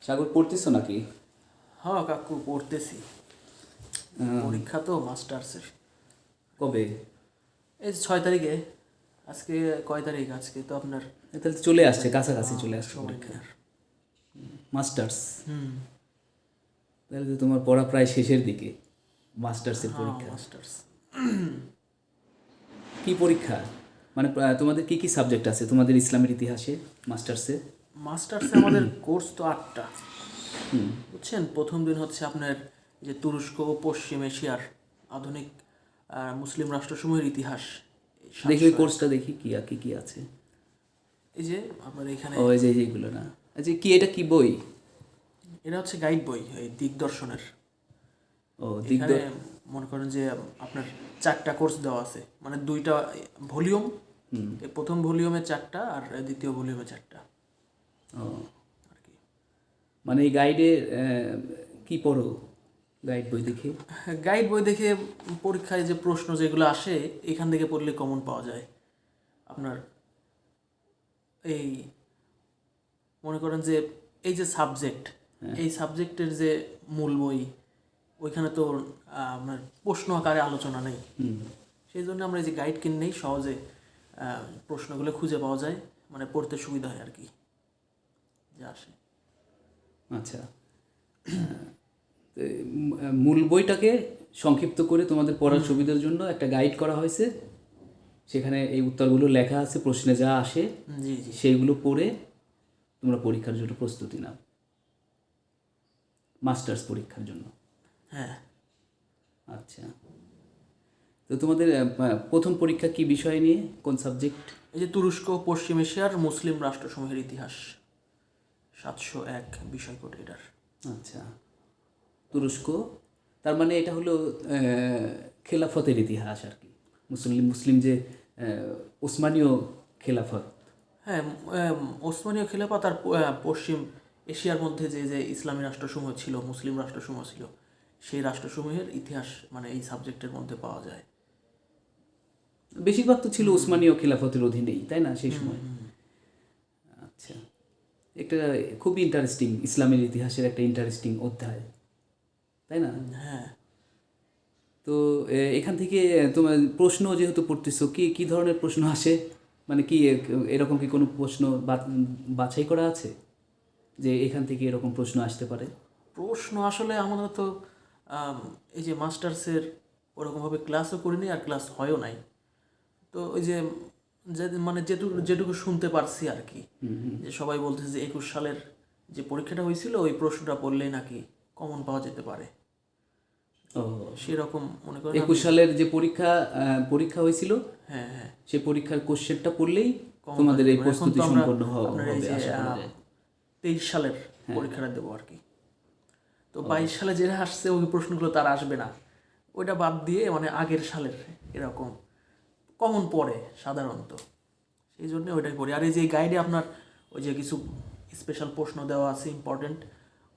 সাগর পড়তেছো নাকি? হ্যাঁ কাকু পড়তেছি। পরীক্ষা তো মাস্টার্সের। কবে? এই 6 তারিখে। আজকে কয় তারিখ? আজকে তো আপনার তাহলে চলে আসছে, কাছাকাছি চলে আসছে সময় পরীক্ষা। নেই আর। মাস্টার্স, হুম। তাহলে তো তোমার পড়া প্রায় শেষের দিকে। মাস্টার্সের হ্যাঁ পরীক্ষা মাস্টার্স। কি পরীক্ষা? মানে তোমাদের কি কি সাবজেক্ট আছে তোমাদের ইসলামের ইতিহাসে মাস্টার্সে? মাস্টার্সে আমাদের কোর্স তো 8টা। বুঝছেন, প্রথম দিন হচ্ছে আপনার যে তুরস্ক ও পশ্চিম এশিয়ার আধুনিক মুসলিম রাষ্ট্রসমূহের ইতিহাস। দেখি ওই কোর্সটা, দেখি কি কি কি আছে। এই যে আপনার এখানে ও এই যে এইগুলো না? আচ্ছা, কি এটা কি বই? এটা হচ্ছে গাইড বই, এই দিগদর্শনের। ও এখানে মনে করেন যে আপনার 4টা কোর্স দেওয়া আছে, মানে 2টা ভলিউম। প্রথম ভলিউমে 4টা আর দ্বিতীয় ভলিউমে 4টা ও আর কি। মানে এই গাইডে কি পড়ো গাইড বই দেখে? গাইড বই দেখে পরীক্ষায় যে প্রশ্ন যেগুলো আসে এখান থেকে পড়লে কমন পাওয়া যায়। আপনার এই মনে করেন যে এই যে সাবজেক্ট, এই সাবজেক্টের যে মূল বই, ওইখানে তো আপনার প্রশ্ন আকারে আলোচনা নেই। সেই জন্য আমরা এই যে গাইড কিনে নেই, সহজে প্রশ্নগুলো খুঁজে পাওয়া যায়, মানে পড়তে সুবিধা হয় আর কি যা আসে। আচ্ছা, মূল বইটাকে সংক্ষিপ্ত করে তোমাদের পড়ার সুবিধার জন্য একটা গাইড করা হয়েছে। সেখানে এই উত্তরগুলো লেখা আছে, প্রশ্নে যা আসে জি জি। সেইগুলো পড়ে তোমরা পরীক্ষার জন্য প্রস্তুতি নাও, মাস্টার্স পরীক্ষার জন্য। হ্যাঁ, আচ্ছা, তো তোমাদের প্রথম পরীক্ষা কি বিষয় নিয়ে, কোন সাবজেক্ট? এই যে তুরস্ক পশ্চিম এশিয়ার মুসলিম রাষ্ট্রসমূহের ইতিহাস, 701 বিষয় কোড এটার। আচ্ছা, তুরস্ক, তার মানে এটা হলো খেলাফতের ইতিহাস আর কি। মুসলিম মুসলিম যে ওসমানীয় খেলাফত। হ্যাঁ, ওসমানীয় খেলাফত আর পশ্চিম এশিয়ার মধ্যে যে যে ইসলামী রাষ্ট্রসমূহ ছিল, মুসলিম রাষ্ট্রসমূহ ছিল, সেই রাষ্ট্রসমূহের ইতিহাস মানে এই সাবজেক্টের মধ্যে পাওয়া যায়। বেশিরভাগ তো ছিল ওসমানীয় খেলাফতের অধীনেই, তাই না সেই সময়? আচ্ছা, একটা খুবই ইন্টারেস্টিং, ইসলামের ইতিহাসের একটা ইন্টারেস্টিং অধ্যায়, তাই না? হ্যাঁ, তো এখান থেকে তোমার প্রশ্ন যেহেতু পড়তেছো, কি কি ধরনের প্রশ্ন আসে? মানে কি এরকম কি কোনো প্রশ্ন বাছাই করা আছে যে এখান থেকে এরকম প্রশ্ন আসতে পারে? প্রশ্ন আসলে আমাদের তো এই যে মাস্টার্সের ওরকমভাবে ক্লাসও করিনি আর ক্লাস হয়ও নাই। তো ওই যে মানে যেটুকু যেটুকু শুনতে পারছি আর কি, যে সবাই বলতেছে যে 21 সালের যে পরীক্ষাটা হয়েছিল ওই প্রশ্নটা পড়লেই নাকি কমন পাওয়া যেতে পারে। ও, সেরকম মনে করেন 21 সালের যে পরীক্ষা হয়েছিল, হ্যাঁ হ্যাঁ, সে পরীক্ষার কোশ্চেনটা পড়লেই কমন তোমাদের এই পাওয়া যেতে পারে। এখন প্রস্তুতি তো আমরা সম্পন্ন আপনার এই হবে যে আশা করা যায়। 23 সালের পরীক্ষাটা দেবো আর কি। তো 22 সালে যেটা আসছে ওই প্রশ্নগুলো তার আসবে না, ওইটা বাদ দিয়ে মানে আগের সালের এরকম কমন পড়ে সাধারণত, সেই জন্য ওইটাই পড়ি। আর এই যে গাইডে আপনার ওই যে কিছু স্পেশাল প্রশ্ন দেওয়া আছে ইম্পর্টেন্ট,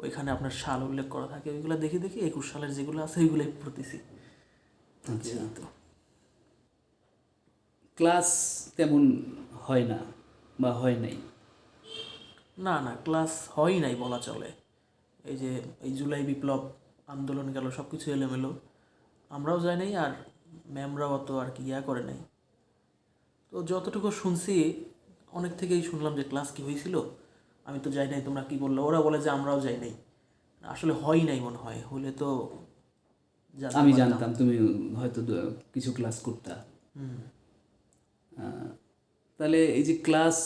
ওইখানে আপনার সাল উল্লেখ করা থাকে, ওইগুলো দেখে দেখে 21 সালের যেগুলো আছে ওইগুলোই পড়তেছি। আচ্ছা, তো ক্লাস তেমন হয় না বা হয় নাই? না না, ক্লাস হয়ই নাই বলা চলে। এই যে এই জুলাই বিপ্লব আন্দোলন গেল, সব কিছু এলোমেলো, আমরাও যাই নাই আর ম্যামরাও অত আর কি ইয়া করে নাই। তো যতটুকু শুনছি, অনেক থেকেই শুনলাম যে ক্লাস কি হয়েছিল, আমি তো যাই নাই, তোমরা কি বললো, ওরা বলে যে আমরাও যাই নাই। আসলে হয় নাই মনে হয়, হলে তো জানতে আমি পারতাম। জানতাম তুমি হয়তো কিছু ক্লাস করতা। তাহলে এই যে ক্লাস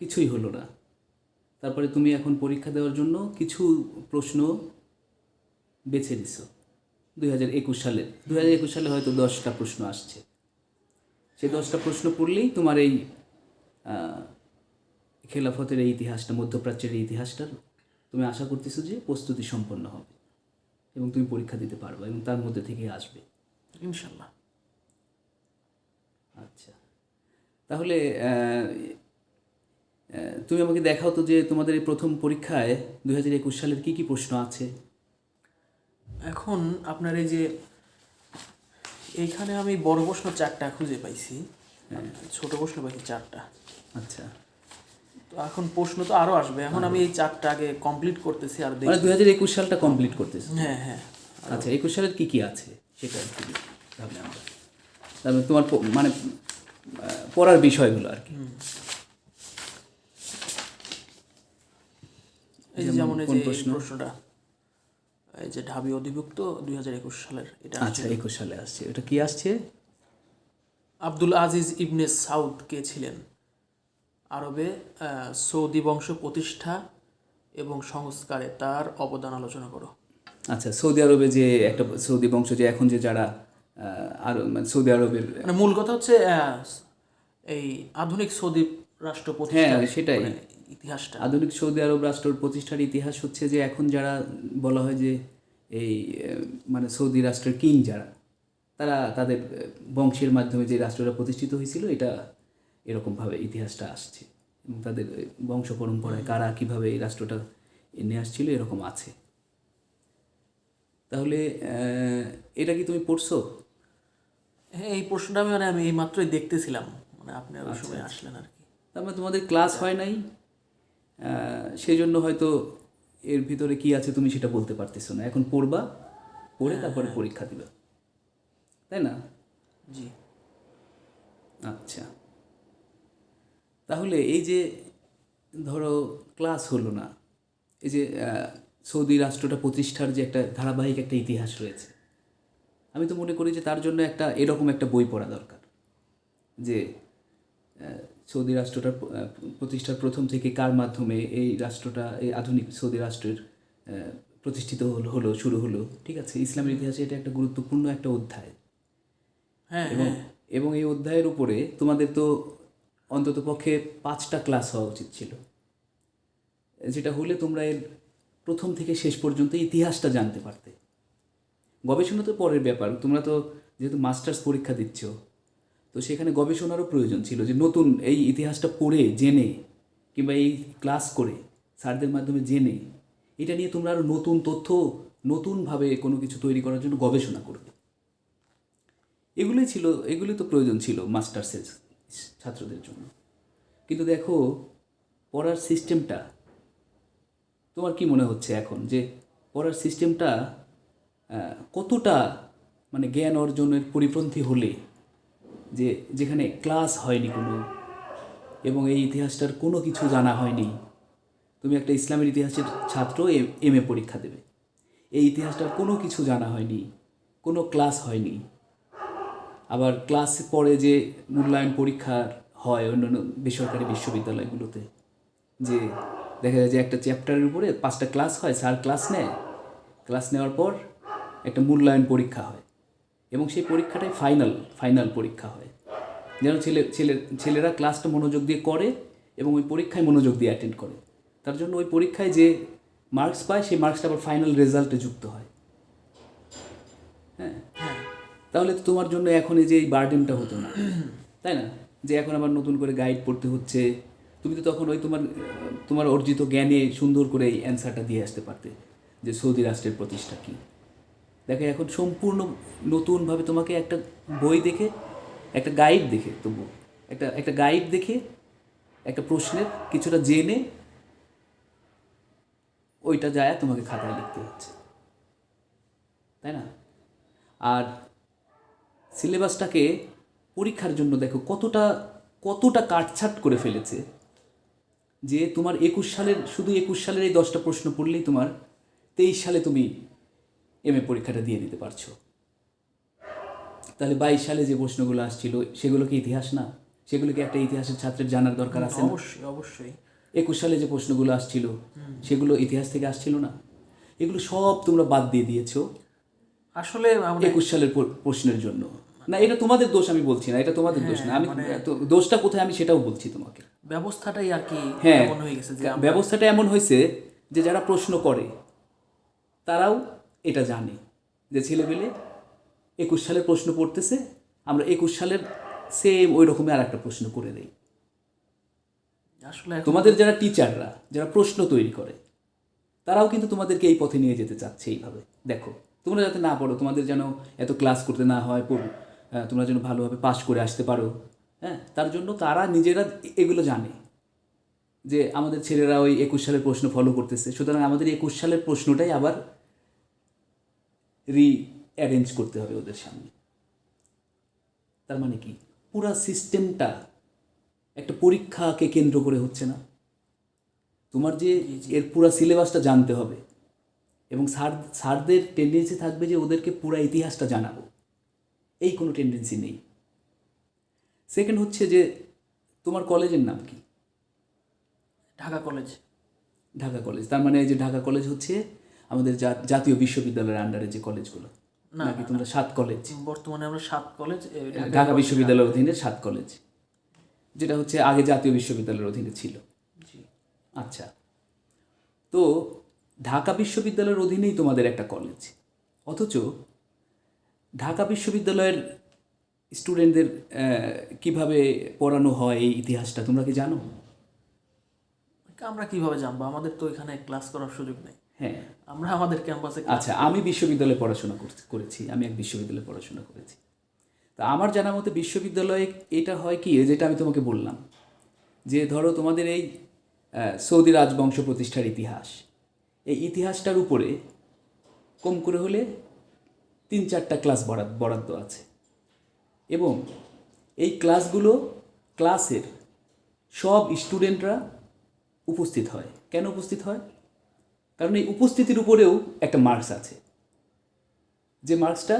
কিছুই হলো না, তারপরে তুমি এখন পরীক্ষা দেওয়ার জন্য কিছু প্রশ্ন বেছে নিছো 2021 সালে হয়তো 10টা প্রশ্ন আসছে। সেই 10টা প্রশ্ন পড়লেই তোমার এই খেলাফতের এই ইতিহাসটা, মধ্যপ্রাচ্যের এই ইতিহাসটার তুমি আশা করতেছো যে প্রস্তুতি সম্পন্ন হবে এবং তুমি পরীক্ষা দিতে পারবে এবং তার মধ্যে থেকে আসবে ইনশাল্লাহ। আচ্ছা, তাহলে তুমি আমাকে দেখাও তো যে তোমাদের এই প্রথম পরীক্ষায় 2021 সালের কি কি প্রশ্ন আছে। এখন আপনার এই যে এইখানে আমি বড় প্রশ্ন 4টা খুঁজে পাইছি, ছোট প্রশ্ন পাইছি 4টা। আচ্ছা, তো এখন প্রশ্ন তো আরো আসবে, এখন আমি এই 4টা আগে কমপ্লিট করতেছি আর দেখি। মানে 2021 সালটা কমপ্লিট করতেছে। হ্যাঁ হ্যাঁ। আচ্ছা, 21 সালের কী কী আছে সেটা একটু ভাবলে আমরা, তারপরে তোমার মানে পড়ার বিষয়গুলো আর কি। এই যে যেমন এই যে এই প্রশ্নটা, এই যে ঢাবি অধিভুক্ত 2021 সালের, এটা আচ্ছা, 21 সালে আসছে, এটা কি আসছে? আব্দুল আজিজ ইবনে সাউদ কে ছিলেন? আরবে সৌদি বংশ প্রতিষ্ঠা এবং সংস্কারে তার অবদান আলোচনা করো। আচ্ছা, সৌদি আরবে যে একটা সৌদি বংশ, যে এখন যে যারা আরো মানে সৌদি আরবের, মানে মূল কথা হচ্ছে এই আধুনিক সৌদি রাষ্ট্র প্রতিষ্ঠা, হ্যাঁ সেটাই, ইতিহাসটা। আধুনিক সৌদি আরব রাষ্ট্র প্রতিষ্ঠার ইতিহাস হচ্ছে যে এখন যারা বলা হয় যে এই মানে সৌদি রাষ্ট্রের কিং যারা, তারা তাদের বংশের মাধ্যমে যে রাষ্ট্রটা প্রতিষ্ঠিত হয়েছিল, এটা এরকমভাবে ইতিহাসটা আসছে, এবং তাদের বংশ পরম্পরায় কারা কীভাবে এই রাষ্ট্রটা নিয়ে আসছিল এরকম আছে। তাহলে এটা কি তুমি পড়ছো? হ্যাঁ, এই প্রশ্নটা আমি এই মাত্রই দেখতেছিলাম, মানে আপনি ওই সময় আসলেন আর কি। তার মানে তোমাদের ক্লাস হয় নাই, সেই জন্য হয়তো এর ভিতরে কি আছে তুমি সেটা বলতে পারতেছো না। এখন পড়বা, পড়ে তারপরে পরীক্ষা দিবা, তাই না? জি। আচ্ছা, তাহলে এই যে ধরো ক্লাস হলো না, এই যে সৌদি রাষ্ট্রটা প্রতিষ্ঠার যে একটা ধারাবাহিক একটা ইতিহাস রয়েছে, আমি তো মনে করি যে তার জন্য একটা এরকম একটা বই পড়া দরকার, যে সৌদি রাষ্ট্রটার প্রতিষ্ঠার প্রথম থেকে কার মাধ্যমে এই রাষ্ট্রটা, এই আধুনিক সৌদি রাষ্ট্রের প্রতিষ্ঠিত হলো, শুরু হলো, ঠিক আছে? ইসলামের ইতিহাসে এটা একটা গুরুত্বপূর্ণ একটা অধ্যায়। হ্যাঁ এবং এবং এই অধ্যায়ের উপরে তোমাদের তো অন্তত পক্ষে 5টা ক্লাস হওয়া উচিত ছিল, যেটা হলে তোমরা এর প্রথম থেকে শেষ পর্যন্ত ইতিহাসটা জানতে পারতে। গবেষণা তো পরের ব্যাপার, তোমরা তো যেহেতু মাস্টার্স পরীক্ষা দিচ্ছ, তো সেখানে গবেষণারও প্রয়োজন ছিল, যে নতুন এই ইতিহাসটা পড়ে জেনে, কিংবা এই ক্লাস করে স্যারদের মাধ্যমে জেনে, এটা নিয়ে তোমরা আরও নতুন তথ্য, নতুনভাবে কোনো কিছু তৈরি করার জন্য গবেষণা করবে। এগুলি তো প্রয়োজন ছিল মাস্টার্সের ছাত্রদের জন্য। কিন্তু দেখো পড়ার সিস্টেমটা, তোমার কি মনে হচ্ছে এখন যে পড়ার সিস্টেমটা কতটা মানে জ্ঞান অর্জনের পরিপন্থী হলে, যে যেখানে ক্লাস হয়নি কোনো, এবং এই ইতিহাসটার কোনো কিছু জানা হয়নি, তুমি একটা ইসলামের ইতিহাসের ছাত্র এমএ পরীক্ষা দেবে, এই ইতিহাসটার কোনো কিছু জানা হয়নি, কোনো ক্লাস হয়নি, আবার ক্লাস পরে যে মূল্যায়ন পরীক্ষার হয় অন্যান্য বেসরকারি বিশ্ববিদ্যালয়গুলোতে, যে দেখা যায় যে একটা চ্যাপ্টারের উপরে 5টা ক্লাস হয়, স্যার ক্লাস নেয়, ক্লাস নেওয়ার পর একটা মূল্যায়ন পরীক্ষা হয়, এবং সেই পরীক্ষাটাই ফাইনাল পরীক্ষা হয়, যেন ছেলেরা ক্লাসটা মনোযোগ দিয়ে করে এবং ওই পরীক্ষায় মনোযোগ দিয়ে অ্যাটেন্ড করে। তার জন্য ওই পরীক্ষায় যে মার্কস পায়, সেই মার্কসটা আবার ফাইনাল রেজাল্টে যুক্ত হয়। হ্যাঁ, তাহলে তো তোমার জন্য এখন এই যে এই বার্ডেনটা হতো না, তাই না? যে এখন আবার নতুন করে গাইড পড়তে হচ্ছে, তুমি তো তখন ওই তোমার অর্জিত জ্ঞানে সুন্দর করে এই অ্যান্সারটা দিয়ে আসতে পারতে, যে সৌদি রাষ্ট্রের প্রতিষ্ঠা কী। দেখো এখন সম্পূর্ণ নতুনভাবে তোমাকে একটা বই দেখে, একটা গাইড দেখে, তবু একটা গাইড দেখে একটা প্রশ্নের কিছুটা জেনে ওইটা যায় তোমাকে খাতায় লিখতে হচ্ছে, তাই না? আর সিলেবাসটাকে পরীক্ষার জন্য দেখো কতটা কাটছাট করে ফেলেছে, যে তোমার 21 সালের এই 10টা প্রশ্ন পড়লেই তোমার 23 সালে তুমি এমএ পরীক্ষাটা দিয়ে দিতে পারছো। তাহলে 22 সালে যে প্রশ্নগুলো আসছিল সেগুলো কি ইতিহাস না? সেগুলোকে একটা ইতিহাসের ছাত্রের জানার দরকার আছে না? অবশ্যই। 21 সালে যে প্রশ্নগুলো আসছিল সেগুলো ইতিহাস থেকে আসছিল না? এগুলো সব তোমরা বাদ দিয়ে দিয়েছো আসলে 21 সালের প্রশ্নের জন্য। না, এটা তোমাদের দোষ আমি বলছি না, এটা তোমাদের দোষ না, আমি দোষটা কোথায় আমি সেটাও বলছি তোমাকে। ব্যবস্থাটাই আর কি হ্যাঁ, এমন হয়ে গেছে, যে ব্যবস্থাটা এমন হয়েছে যে যারা প্রশ্ন করে তারাও এটা জানে যে ছেলেমেলে 21 সালের প্রশ্ন পড়তেছে, আমরা 21 সালের সেম ওই রকমের আর একটা প্রশ্ন করে দেই। আসলে তোমাদের যারা টিচাররা, যারা প্রশ্ন তৈরি করে, তারাও কিন্তু তোমাদেরকে এই পথে নিয়ে যেতে চাচ্ছে এইভাবে। দেখো তোমরা যাতে না পড়ো, তোমাদের যেন এত ক্লাস করতে না হয়, তোমরা যেন ভালোভাবে পাস করে আসতে পারো, হ্যাঁ, তার জন্য তারা নিজেরা এগুলো জানে যে আমাদের ছেলেরা ওই 21 সালের প্রশ্ন ফলো করতেছে, সুতরাং আমাদের 21 সালের প্রশ্নটাই আবার অ্যারেঞ্জ করতে হবে ওদের সামনে। তার মানে কি পুরা সিস্টেমটা একটা পরীক্ষাকে কেন্দ্র করে হচ্ছে না? তোমার যে এর পুরা সিলেবাসটা জানতে হবে, এবং স্যারদের টেন্ডেন্সি থাকবে যে ওদেরকে পুরা ইতিহাসটা জানাবো, এই কোনো টেন্ডেন্সি নেই। সেকেন্ড হচ্ছে যে তোমার কলেজের নাম কি? ঢাকা কলেজ। ঢাকা কলেজ। তার মানে এই যে ঢাকা কলেজ হচ্ছে আমাদের জাতীয় বিশ্ববিদ্যালয়ের আন্ডারে যে কলেজগুলো, নাকি তোমরা 7 কলেজ? বর্তমানে আমরা 7 কলেজ, ঢাকা বিশ্ববিদ্যালয়ের অধীনে 7 কলেজ, যেটা হচ্ছে আগে জাতীয় বিশ্ববিদ্যালয়ের অধীনে ছিল। জি। আচ্ছা, তো ঢাকা বিশ্ববিদ্যালয়ের অধীনেই তোমাদের একটা কলেজ, অথচ ঢাকা বিশ্ববিদ্যালয়ের স্টুডেন্টদের কিভাবে পড়ানো হয় এই ইতিহাসটা তোমরা কি জানো? আমরা কিভাবে জানবো? আমাদের তো এখানে ক্লাস করার সুযোগ নেই। হ্যাঁ, আমরা আমাদের ক্যাম্পাসে আচ্ছা, আমি বিশ্ববিদ্যালয়ে পড়াশোনা করেছি, আমি এক বিশ্ববিদ্যালয়ে পড়াশোনা করেছি। তা আমার জানা মতে বিশ্ববিদ্যালয়ে এটা হয় কি, যেটা আমি তোমাকে বললাম, যে ধরো তোমাদের এই সৌদি রাজবংশ প্রতিষ্ঠার ইতিহাস, এই ইতিহাসটার উপরে কম করে হলে 3-4টা ক্লাস বরাদ্দ আছে, এবং এই ক্লাসের সব স্টুডেন্টরা উপস্থিত হয়। কেন উপস্থিত হয়? কারণ এই উপস্থিতির উপরেও একটা মার্কস আছে, যে মার্কসটা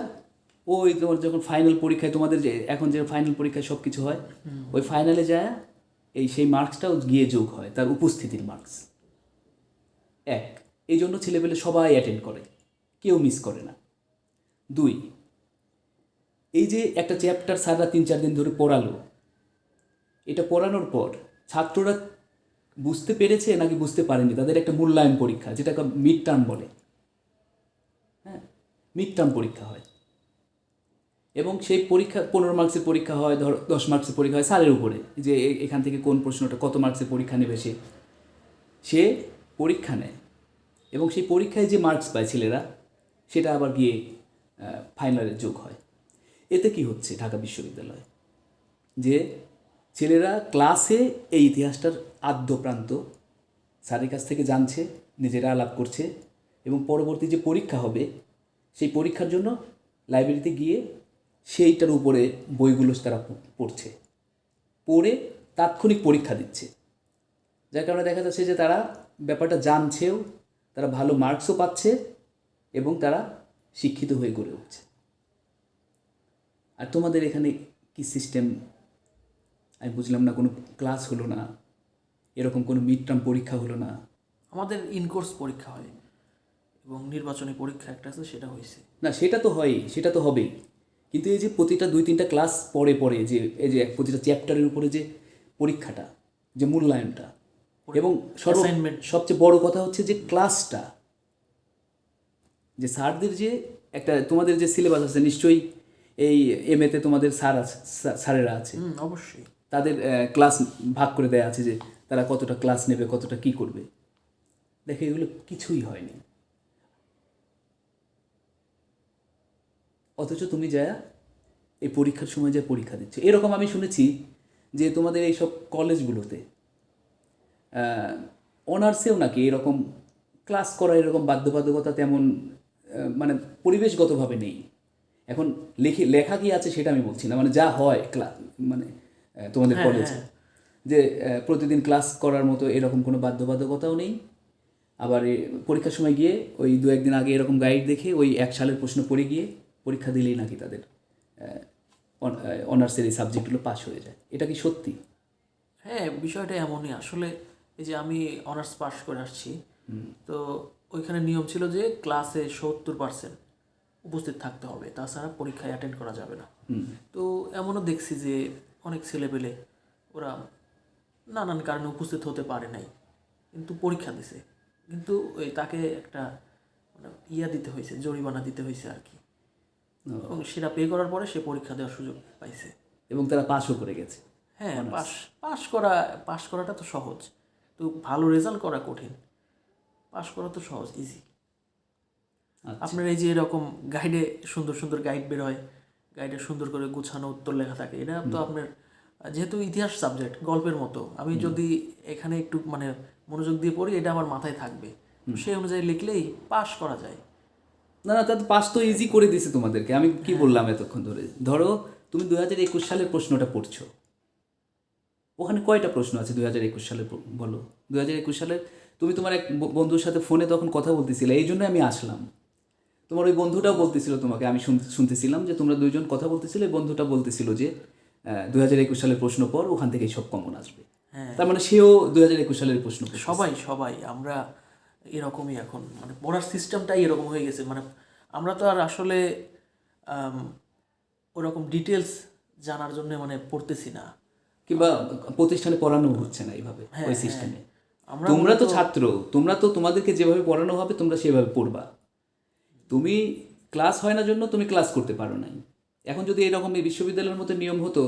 ওই তোমার যখন ফাইনাল পরীক্ষায়, তোমাদের যে এখন যে ফাইনাল পরীক্ষায় সব কিছু হয়, ওই ফাইনালে যায় সেই মার্কসটাও গিয়ে যোগ হয় তার উপস্থিতির মার্কস। এই জন্য ছেলেপেলে সবাই অ্যাটেন্ড করে, কেউ মিস করে না। 2, এই যে একটা চ্যাপ্টার স্যাররা 3-4 দিন ধরে পড়ালো, এটা পড়ানোর পর ছাত্ররা বুঝতে পেরেছে নাকি বুঝতে পারেনি, তাদের একটা মূল্যায়ন পরীক্ষা, যেটাকে মিড টার্ম বলে। হ্যাঁ, মিড টার্ম পরীক্ষা হয়, এবং সেই পরীক্ষা 15 মার্কসের পরীক্ষা হয়, ধর 10 মার্কসের পরীক্ষা হয় স্যারের উপরে, যে এখান থেকে কোন প্রশ্নটা কত মার্কসের পরীক্ষা নেবে সে পরীক্ষা নেয়, এবং সেই পরীক্ষায় যে মার্কস পায় ছেলেরা, সেটা আবার গিয়ে ফাইনালে যোগ হয়। এতে কি হচ্ছে ঢাকা বিশ্ববিদ্যালয়ে, যে ছেলেরা ক্লাসে এই ইতিহাসটার আদ্যপ্রান্ত স্যারের কাছ থেকে জানছে, নিজেরা আলাপ করছে, এবং পরবর্তী যে পরীক্ষা হবে সেই পরীক্ষার জন্য লাইব্রেরিতে গিয়ে সেইটার উপরে বইগুলো তারা পড়ে তাৎক্ষণিক পরীক্ষা দিচ্ছে, যার কারণে দেখা যাচ্ছে যে তারা ব্যাপারটা জানছেও, তারা ভালো মার্কসও পাচ্ছে, এবং তারা শিক্ষিত হয়ে গড়ে উঠছে। আর তোমাদের এখানে কি সিস্টেম আমি বুঝলাম না, কোনো ক্লাস হলো না, এরকম কোনো মিড টার্ম পরীক্ষা হলো না। আমাদের ইনকোর্স পরীক্ষা হয়, এবং নির্বাচনী পরীক্ষা একটা আছে, সেটা হয়েছে। না, সেটা তো হয়ই, সেটা তো হবেই, কিন্তু এই যে প্রতিটা 2-3টা ক্লাস পরে যে এই যে প্রতিটা চ্যাপ্টারের উপরে যে পরীক্ষাটা, যে মূল্যায়নটা, এবং সবচেয়ে বড় কথা হচ্ছে যে ক্লাসটা, যে স্যারদের যে একটা তোমাদের যে সিলেবাস আছে, নিশ্চয়ই এই এমএতে তোমাদের স্যারেরা আছে, অবশ্যই তাদের ক্লাস ভাগ করে দেওয়া আছে, যে তারা কতটা ক্লাস নেবে, কতটা কি করবে। দেখে এগুলো কিছুই হয়নি, অথচ তুমি যা এই পরীক্ষার সময় যা পরীক্ষা দিচ্ছ। এরকম আমি শুনেছি যে তোমাদের এইসব কলেজগুলোতে অনার্সেও নাকি এরকম ক্লাস করা এরকম বাধ্যবাধকতা তেমন মানে পরিবেশগতভাবে নেই। এখন লেখা কি আছে সেটা আমি বলছি না, মানে যা হয় মানে তোমাদের কলেজে, যে প্রতিদিন ক্লাস করার মতো এরকম কোনো বাধ্যবাধকতাও নেই। আবার পরীক্ষার সময় গিয়ে ওই 2-1 দিন আগে এরকম গাইড দেখে ওই 1 সালের প্রশ্ন পড়ে গিয়ে পরীক্ষা দিলেই নাকি তাদের অনার্সের এই সাবজেক্টগুলো পাস হয়ে যায়। এটা কি সত্যি? হ্যাঁ, বিষয়টা এমনই। আসলে এই যে আমি অনার্স পাস করে আসছি, তো ওইখানে নিয়ম ছিল যে ক্লাসে 70% উপস্থিত থাকতে হবে, তাছাড়া পরীক্ষায় অ্যাটেন্ড করা যাবে না। তো এমনও দেখছি যে অনেক ছেলেপেলে ওরা নানান কারণে উপস্থিত হতে পারে নাই, কিন্তু পরীক্ষা দিছে, কিন্তু ওই তাকে একটা মানে দিতে হয়েছে, জরিমানা দিতে হয়েছে আর কি, এবং সেটা পে করার পরে সে পরীক্ষা দেওয়ার সুযোগ পাইছে, এবং তারা পাসও করে গেছে। হ্যাঁ, পাস করাটা তো সহজ, তো ভালো রেজাল্ট করা কঠিন, পাস করা তো সহজ, ইজি। আপনার এই যে এরকম গাইডে সুন্দর সুন্দর গাইড বের হয়, গাইডে সুন্দর করে গুছানো উত্তর লেখা থাকে, এটা তো আপনার যেহেতু ইতিহাস সাবজেক্ট গল্পের মতো, আমি যদি এখানে একটু মানে মনোযোগ দিয়ে পড়ি, এটা আমার মাথায় থাকবে, সেই অনুযায়ী লিখলেই পাস করা যায়। না না, তা তো পাস তো ইজি করে দিছে তোমাদেরকে। আমি কি বললাম এতক্ষণ ধরে? ধরো তুমি 2021 সালের প্রশ্নটা পড়ছো, ওখানে কয়টা প্রশ্ন আছে 2021 সালে? বলো। 2021 সালের তুমি তোমার এক বন্ধুর সাথে ফোনে তখন কথা বলতেছিলে, এই জন্য আমি আসলাম। তোমার ওই বন্ধুটাও বলতেছিল তোমাকে, আমি শুনতেছিলাম যে তোমরা দুইজন কথা বলতেছিলে, বন্ধুটা বলতেছিল যে 2021 সালের প্রশ্ন পর, ওখান থেকেই সব কমন আসবে। তার মানে সেও 2021 সালের প্রশ্ন পড়ছে। সবাই সবাই আমরা এরকমই এখন, মানে পড়ার সিস্টেমটাই এরকম হয়ে গেছে। মানে আমরা তো আর আসলে ওরকম ডিটেলস জানার জন্য মানে পড়তেছি না, কিংবা প্রতিষ্ঠানে পড়ানো হচ্ছে না এইভাবে ওই সিস্টেমে। আমরা তোমরা তো ছাত্র, তোমরা তো তোমাদেরকে যেভাবে পড়ানো হবে তোমরা সেভাবে পড়বা। তুমি ক্লাস হয় না জন্য তুমি ক্লাস করতে পারো নাই। এখন যদি এরকম এই বিশ্ববিদ্যালয়ের মতো নিয়ম হতো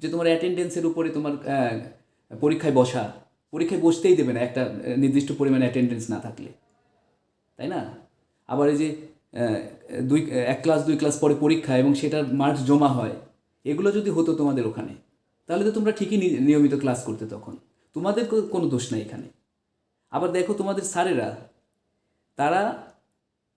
যে তোমার অ্যাটেন্ডেন্সের উপরে তোমার পরীক্ষায় বসা, পরীক্ষায় বসতেই দেবে না একটা নির্দিষ্ট পরিমাণে অ্যাটেন্ডেন্স না থাকলে, তাই না? আবার এই যে এক ক্লাস 2 ক্লাস পরে পরীক্ষা এবং সেটার মার্কস জমা হয়, এগুলো যদি হতো তোমাদের ওখানে, তাহলে তো তোমরা ঠিকই নিয়মিত ক্লাস করতে। তখন তোমাদের কোনো দোষ নাই এখানে। আবার দেখো তোমাদের স্যারেরা, তারা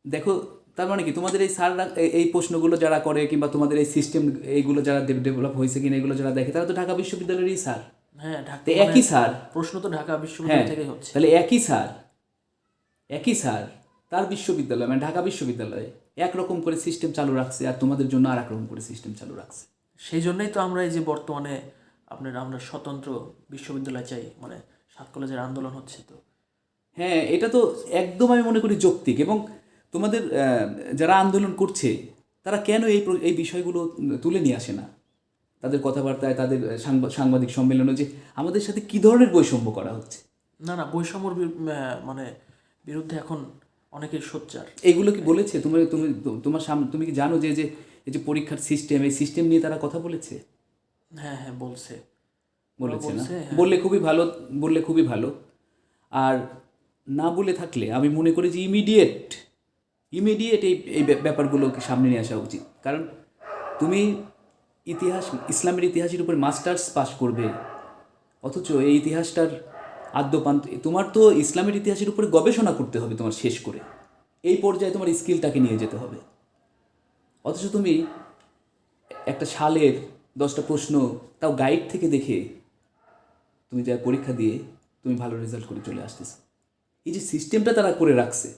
দেখো, তার মানে কি তোমাদের এই স্যাররা এই প্রশ্নগুলো যারা করে কিংবা তোমাদের এই সিস্টেম এইগুলো যারা ডেভেলপ হয়েছে কিনা এগুলো যারা দেখে, তারা তো ঢাকা বিশ্ববিদ্যালয়েরই স্যার। হ্যাঁ, ঢাকা তো একই স্যার, প্রশ্ন তো ঢাকা হ্যাঁ, বিশ্ববিদ্যালয় থেকে হচ্ছে। তাহলে একই স্যার তার বিশ্ববিদ্যালয় মানে ঢাকা বিশ্ববিদ্যালয়ে একরকম করে সিস্টেম চালু রাখছে, আর তোমাদের জন্য আর এক রকম করে সিস্টেম চালু রাখছে। সেই জন্যই তো আমরা এই যে বর্তমানে আমরা স্বতন্ত্র বিশ্ববিদ্যালয় চাই, মানে 7 কলেজের আন্দোলন হচ্ছে। তো হ্যাঁ, এটা তো একদম আমি মনে করি যৌক্তিক। এবং তোমাদের যারা আন্দোলন করছে তারা কেন এই বিষয়গুলো তুলে নিয়ে আসে না তাদের কথাবার্তায়, তাদের সাংবাদিক সম্মেলনে, যে আমাদের সাথে কী ধরনের বৈষম্য করা হচ্ছে? না না, বৈষম্যর মানে বিরুদ্ধে এখন অনেকেই সোচ্চার। এইগুলো কি বলেছে? তুমি তুমি তোমার সামনে তুমি কি জানো যে যে এই যে পরীক্ষার সিস্টেম, এই সিস্টেম নিয়ে তারা কথা বলেছে? হ্যাঁ হ্যাঁ, বলছে না? হ্যাঁ। বললে খুবই ভালো, বললে খুবই ভালো। আর না বলে থাকলে আমি মনে করি যে ইমিডিয়েট এই এই ব্যাপারগুলোকে সামনে নিয়ে আসা উচিত। কারণ তুমি ইসলামের ইতিহাসের উপর মাস্টার্স পাস করবে, অথচ এই ইতিহাসটার আদ্যপান্ত, তোমার তো ইসলামের ইতিহাসের উপরে গবেষণা করতে হবে তোমার শেষ করে, এই পর্যায়ে তোমার স্কিলটাকে নিয়ে যেতে হবে। অথচ তুমি একটা সালের 10টা প্রশ্ন, তাও গাইড থেকে দেখে তুমি যা পরীক্ষা দিয়ে তুমি ভালো রেজাল্ট করে চলে আসতেছো। এই যে সিস্টেমটা তারা করে রাখছে,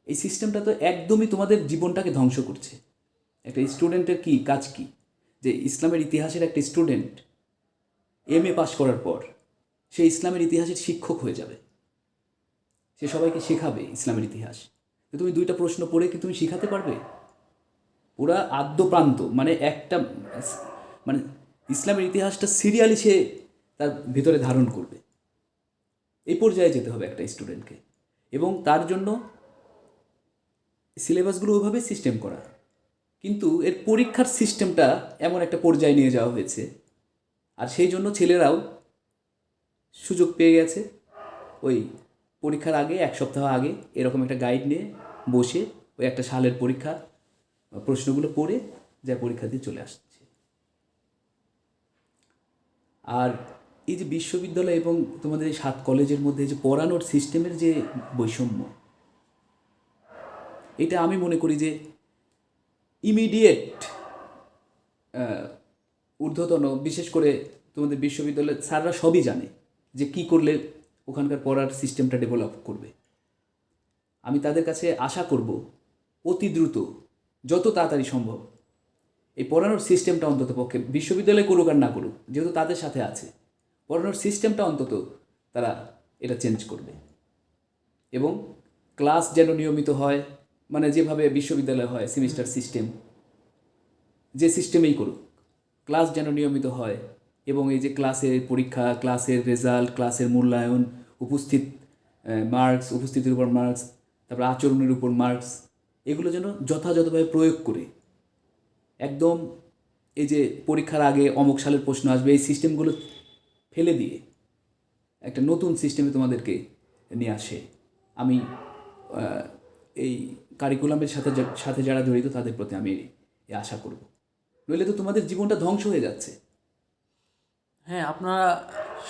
এই সিস্টেমটা তো একদমই তোমাদের জীবনটাকে ধ্বংস করছে। একটা স্টুডেন্টের কি কাজ কি, যে ইসলামের ইতিহাসের একটা স্টুডেন্ট MA পাস করার পর সে ইসলামের ইতিহাসের শিক্ষক হয়ে যাবে, সে সবাইকে শেখাবে ইসলামের ইতিহাস। তো তুমি 2টা প্রশ্ন পড়ে কি তুমি শেখাতে পারবে? পুরা আদ্যপ্রান্ত মানে একটা মানে ইসলামের ইতিহাসটা সিরিয়ালি সে তার ভিতরে ধারণ করবে, এই পর্যায়ে যেতে হবে একটা স্টুডেন্টকে। এবং তার জন্য সিলেবাসগুলো ওইভাবে সিস্টেম করা, কিন্তু এর পরীক্ষার সিস্টেমটা এমন একটা পর্যায়ে নিয়ে যাওয়া হয়েছে, আর সেই জন্য ছেলেরাও সুযোগ পেয়ে গেছে ওই পরীক্ষার আগে 1 সপ্তাহ আগে এরকম একটা গাইড নিয়ে বসে ওই একটা সালের পরীক্ষা প্রশ্নগুলো পড়ে যা পরীক্ষা দিয়ে চলে আসছে। আর এই যে বিশ্ববিদ্যালয় এবং তোমাদের এই 7 কলেজের মধ্যে যে পড়ানোর সিস্টেমের যে বৈষম্য, এটা আমি মনে করি যে ইমিডিয়েট ঊর্ধ্বতন, বিশেষ করে তোমাদের বিশ্ববিদ্যালয়ের স্যাররা সবই জানে যে কী করলে ওখানকার পড়ার সিস্টেমটা ডেভেলপ করবে। আমি তাদের কাছে আশা করব অতি দ্রুত, যত তাড়াতাড়ি সম্ভব, এই পড়ানোর সিস্টেমটা অন্তত পক্ষে বিশ্ববিদ্যালয় করুক আর না করুক, যেহেতু তাদের সাথে আছে, পড়ানোর সিস্টেমটা অন্তত তারা এটা চেঞ্জ করবে। এবং ক্লাস যেন নিয়মিত হয়, মানে যেভাবে বিশ্ববিদ্যালয় হয় সেমিস্টার সিস্টেম, যে সিস্টেমেই করুক, ক্লাস যেন নিয়মিত হয়। এবং এই যে ক্লাসের পরীক্ষা, ক্লাসের রেজাল্ট, ক্লাসের মূল্যায়ন, উপস্থিতির উপর মার্কস, তারপর আচরণের উপর মার্কস, এগুলো যেন যথাযথভাবে প্রয়োগ করে একদম এই যে পরীক্ষার আগে অমুক সালের প্রশ্ন আসবে এই সিস্টেমগুলো ফেলে দিয়ে একটা নতুন সিস্টেমে তোমাদেরকে নিয়ে আসে। আমি এই কারিকুলামের সাথে যারা জড়িত তাদের প্রতি আমি এই আশা করব। নইলে তো তোমাদের জীবনটা ধ্বংস হয়ে যাচ্ছে। হ্যাঁ, আপনারা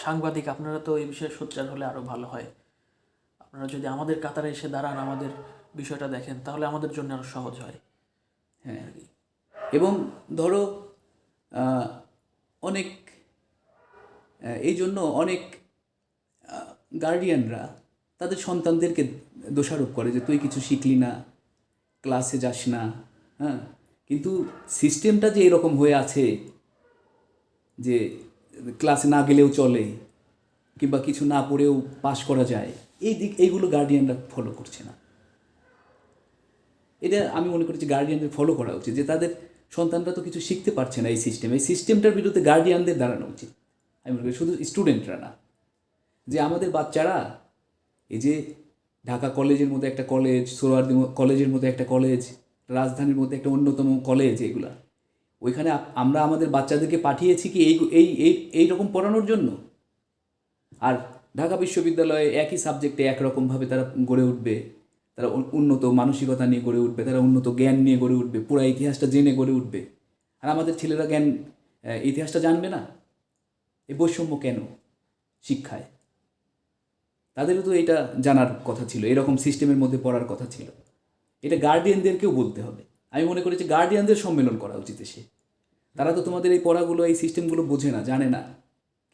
সাংবাদিক, আপনারা তো এই বিষয়ে সোচ্চার হলে আরও ভালো হয়। আপনারা যদি আমাদের কাতারে এসে দাঁড়ান, আমাদের বিষয়টা দেখেন, তাহলে আমাদের জন্য আরও সহজ হয়। হ্যাঁ, এবং ধরো আহ, অনেক এই জন্য অনেক গার্ডিয়ানরা তাদের সন্তানদেরকে দোষারোপ করে যে তুই কিছু শিখলি না, ক্লাসে যাস না। হ্যাঁ, কিন্তু সিস্টেমটা যে এরকম হয়ে আছে যে ক্লাসে না গেলেও চলে কিংবা কিছু না পড়েও পাশ করা যায়, এইগুলো গার্ডিয়ানরা ফলো করছে না। এটা আমি মনে করি যে গার্ডিয়ানদের ফলো করা উচিত, যে তাদের সন্তানরা তো কিছু শিখতে পারছে না এই সিস্টেমটার বিরুদ্ধে গার্ডিয়ানদের দাঁড়ানো উচিত। আমি মনে করি শুধু স্টুডেন্টরা না, যে আমাদের বাচ্চারা এই যে ঢাকা কলেজের মধ্যে একটা কলেজ, সোহরাওয়ার্দী কলেজের মধ্যে একটা কলেজ, রাজধানীর মধ্যে একটা অন্যতম কলেজ, এগুলা ওইখানে আমরা আমাদের বাচ্চাদেরকে পাঠিয়েছি কি এই এই এই এইরকম পড়ানোর জন্য? আর ঢাকা বিশ্ববিদ্যালয়ে একই সাবজেক্টে একরকমভাবে তারা গড়ে উঠবে, তারা উন্নত মানসিকতা নিয়ে গড়ে উঠবে, তারা উন্নত জ্ঞান নিয়ে গড়ে উঠবে, পুরা ইতিহাসটা জেনে গড়ে উঠবে। আর আমাদের ছেলেরা ইতিহাসটা জানবে না। এই বৈষম্য কেন শিক্ষায়? তাদেরও তো এটা জানার কথা ছিল, এরকম সিস্টেমের মধ্যে পড়ার কথা ছিল। এটা গার্ডিয়ানদেরকেও বলতে হবে। আমি মনে করি যে গার্ডিয়ানদের সম্মেলন করা উচিত এসে। তারা তো তোমাদের এই পড়াগুলো, এই সিস্টেমগুলো বোঝে না, জানে না,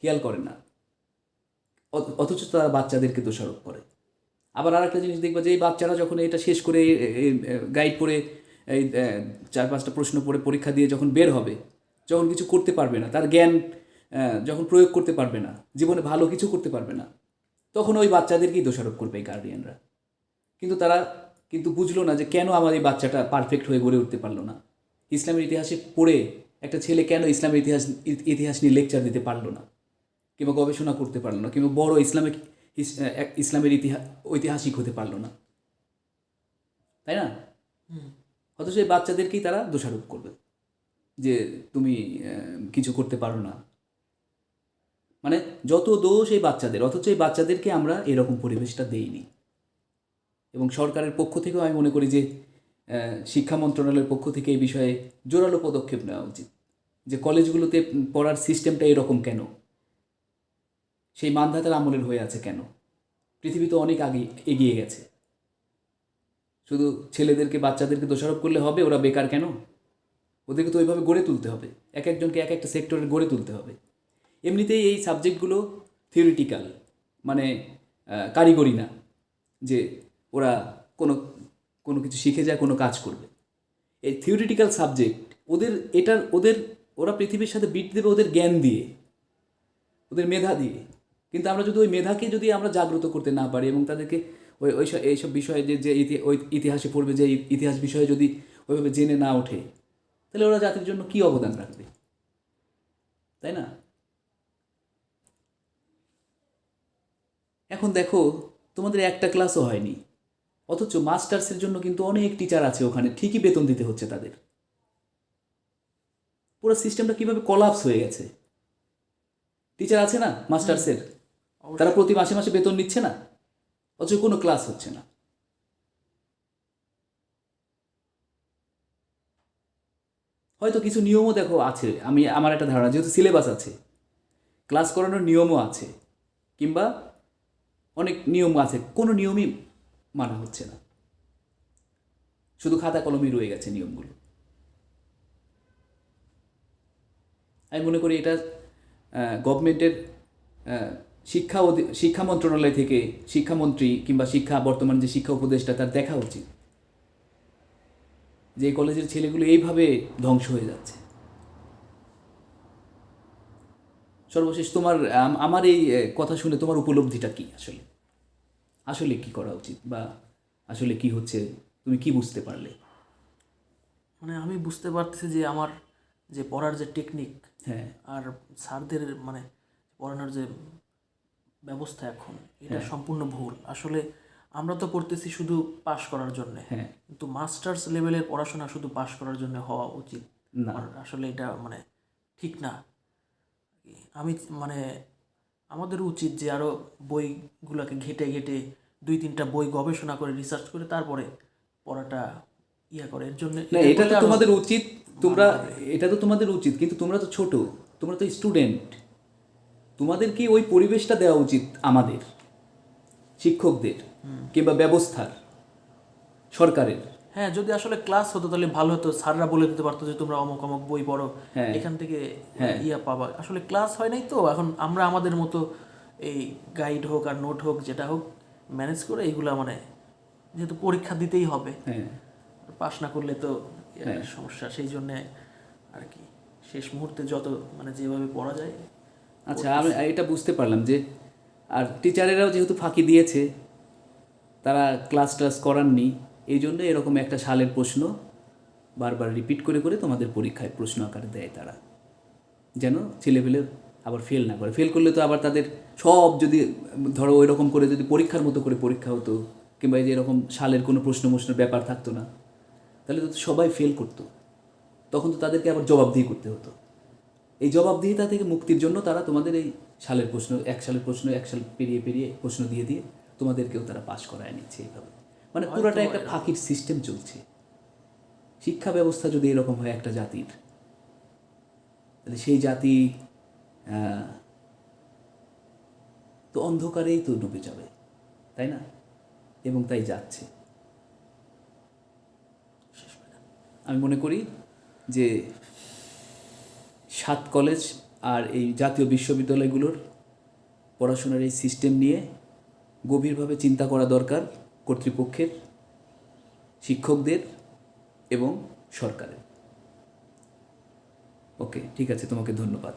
খেয়াল করে না, অথচ তারা বাচ্চাদেরকে দোষারোপ করে। আবার আর একটা জিনিস দেখবা যে এই বাচ্চারা যখন এটা শেষ করে গাইড পড়ে এই 4-5টা প্রশ্ন পড়ে পরীক্ষা দিয়ে যখন বের হবে, যখন কিছু করতে পারবে না, তার জ্ঞান যখন প্রয়োগ করতে পারবে না, জীবনে ভালো কিছু করতে পারবে না, তখন ওই বাচ্চাদেরকেই দোষারোপ করবে এই গার্ডিয়ানরা। কিন্তু তারা বুঝলো না যে কেন আমার এই বাচ্চাটা পারফেক্ট হয়ে গড়ে উঠতে পারলো না। ইসলামের ইতিহাসে পড়ে একটা ছেলে কেন ইসলামের ইতিহাস নিয়ে লেকচার দিতে পারলো না, কিংবা গবেষণা করতে পারলো না, কিংবা বড় ইসলামের ঐতিহাসিক হতে পারলো না, তাই না? অথচ এই বাচ্চাদেরকেই তারা দোষারোপ করবে যে তুমি কিছু করতে পারো না। মানে যত দোষ এই বাচ্চাদের, অথচ এই বাচ্চাদেরকে আমরা এরকম পরিবেশটা দেইনি। এবং সরকারের পক্ষ থেকেও আমি মনে করি যে শিক্ষা মন্ত্রণালয়ের পক্ষ থেকে এই বিষয়ে জোরালো পদক্ষেপ নেওয়া উচিত, যে কলেজগুলোতে পড়ার সিস্টেমটা এরকম কেন, সেই মানধাতার আমলের হয়ে আছে কেন? পৃথিবী তো অনেক আগে এগিয়ে গেছে। শুধু বাচ্চাদেরকে দোষারোপ করলে হবে ওরা বেকার কেন? ওদেরকে তো ওইভাবে গড়ে তুলতে হবে, এক একজনকে এক একটা সেক্টরে গড়ে তুলতে হবে। এমনিতেই এই সাবজেক্টগুলো থিওরিটিক্যাল, মানে কারিগরি না যে ওরা কোনো কোনো কিছু শিখে যায়, কোনো কাজ করবে। এই থিওরিটিক্যাল সাবজেক্ট ওরা পৃথিবীর সাথে বিট দেবে ওদের জ্ঞান দিয়ে, ওদের মেধা দিয়ে। কিন্তু আমরা যদি ওই মেধাকে যদি আমরা জাগ্রত করতে না পারি এবং তাদেরকে এইসব বিষয়ে যে ওই ইতিহাসে পড়বে, যে ইতিহাস বিষয়ে যদি ওইভাবে জেনে না ওঠে, তাহলে ওরা জাতির জন্য কী অবদান রাখবে, তাই না? এখন দেখো, তোমাদের একটা ক্লাসও হয়নি, অথচ মাস্টার্সের জন্য কিন্তু অনেক টিচার আছে ওখানে, ঠিকই বেতন দিতে হচ্ছে তাদের। পুরো সিস্টেমটা কীভাবে কলাপস হয়ে গেছে। টিচার আছে না মাস্টার্সের, তারা প্রতি মাসে মাসে বেতন নিচ্ছে না, অথচ কোনো ক্লাস হচ্ছে না। হয়তো কিছু নিয়মও দেখো আছে, আমার একটা ধারণা, যেহেতু সিলেবাস আছে, ক্লাস করানোর নিয়মও আছে, কিংবা অনেক নিয়ম আছে, কোনো নিয়মই মানা হচ্ছে না, শুধু খাতা কলমই রয়ে গেছে নিয়মগুলো। আমি মনে করি এটা গভর্নমেন্টের শিক্ষা মন্ত্রণালয় থেকে শিক্ষামন্ত্রী কিংবা বর্তমান যে শিক্ষা উপদেষ্টা, তার দেখা উচিত যে এই কলেজের ছেলেগুলো এইভাবে ধ্বংস হয়ে যাচ্ছে। সর্বশেষ আমার এই কথা শুনে তোমার উপলব্ধিটা কি? আসলে কি করা উচিত, বা আসলে কি হচ্ছে, তুমি কি বুঝতে পারলে? মানে আমি বুঝতে পারতেছি যে আমার যে পড়ার যে টেকনিক, হ্যাঁ, আর স্যারদের মানে পড়ানোর যে ব্যবস্থা এখন, এটা সম্পূর্ণ ভুল। আসলে আমরা তো পড়তেছি শুধু পাশ করার জন্যে, হ্যাঁ, কিন্তু মাস্টার্স লেভেলের পড়াশোনা শুধু পাশ করার জন্য হওয়া উচিত না, আর আসলে এটা মানে ঠিক না। আমি মানে আমাদের উচিত যে আরও বইগুলোকে ঘেটে ঘেটে 2-3টা বই গবেষণা করে রিসার্চ করে তারপরে পড়াটা করে। এর জন্য না, এটা তো তোমাদের উচিত, এটা তো তোমাদের উচিত, কিন্তু তোমরা তো ছোট, তোমরা তো স্টুডেন্ট, তোমাদের কি ওই পরিবেশটা দেওয়া উচিত আমাদের, শিক্ষকদের কিংবা ব্যবস্থার, সরকারের? হ্যাঁ, যদি আসলে ক্লাস হতো তাহলে ভালো হতো, স্যাররা বলে দিতে পারতো যে তোমরা অমুক অমুক বই পড়ো, হ্যাঁ। এখান থেকে হ্যাঁ। ইয়া পাবা। আসলে ক্লাস হয় নাই তো, এখন আমরা আমাদের মতো এই গাইড হোক আর নোট হোক যেটা হোক ম্যানেজ করে এইগুলা মানে, যেহেতু পরীক্ষা দিতেই হবে, হ্যাঁ। পাস না করলে তো হ্যাঁ। সমস্যা, সেই জন্যে আর কি শেষ মুহূর্তে যত মানে যেভাবে পড়া যায়। আচ্ছা, আমি এটা বুঝতে পারলাম যে আর টিচারেরাও যেহেতু ফাঁকি দিয়েছে, তারা ক্লাস টাস করাননি, এই জন্য এরকম একটা সালের প্রশ্ন বারবার রিপিট করে করে তোমাদের পরীক্ষায় প্রশ্ন আকারে দেয় তারা, যেন ছেলেপেলে আবার ফেল না করে। ফেল করলে তো আবার তাদের সব, যদি ধরো ওই রকম করে যদি পরীক্ষার মতো করে পরীক্ষা হতো, কিংবা এই যে এরকম সালের কোনো প্রশ্নের ব্যাপার থাকতো না, তাহলে তো সবাই ফেল করতো। তখন তো তাদেরকে আবার জবাবদিহি করতে হতো। এই জবাবদিহিতা থেকে মুক্তির জন্য তারা তোমাদের এই সালের প্রশ্ন, এক সালের প্রশ্ন এক সাল পেরিয়ে পেরিয়ে প্রশ্ন দিয়ে দিয়ে তোমাদেরকেও তারা পাস করায় নিচ্ছে এইভাবে। মানে পুরাটা একটা ফাঁকির সিস্টেম চলছে। শিক্ষা ব্যবস্থা যদি এরকম হয় একটা জাতির, তাহলে সেই জাতি তো অন্ধকারেই তো ডুবে যাবে, তাই না? এবং তাই যাচ্ছে। আমি মনে করি যে 7 কলেজ আর এই জাতীয় বিশ্ববিদ্যালয়গুলোর পড়াশোনার এই সিস্টেম নিয়ে গভীরভাবে চিন্তা করা দরকার কর্তৃপক্ষের, শিক্ষকদের এবং সরকারের। ওকে, ঠিক আছে, তোমাকে ধন্যবাদ।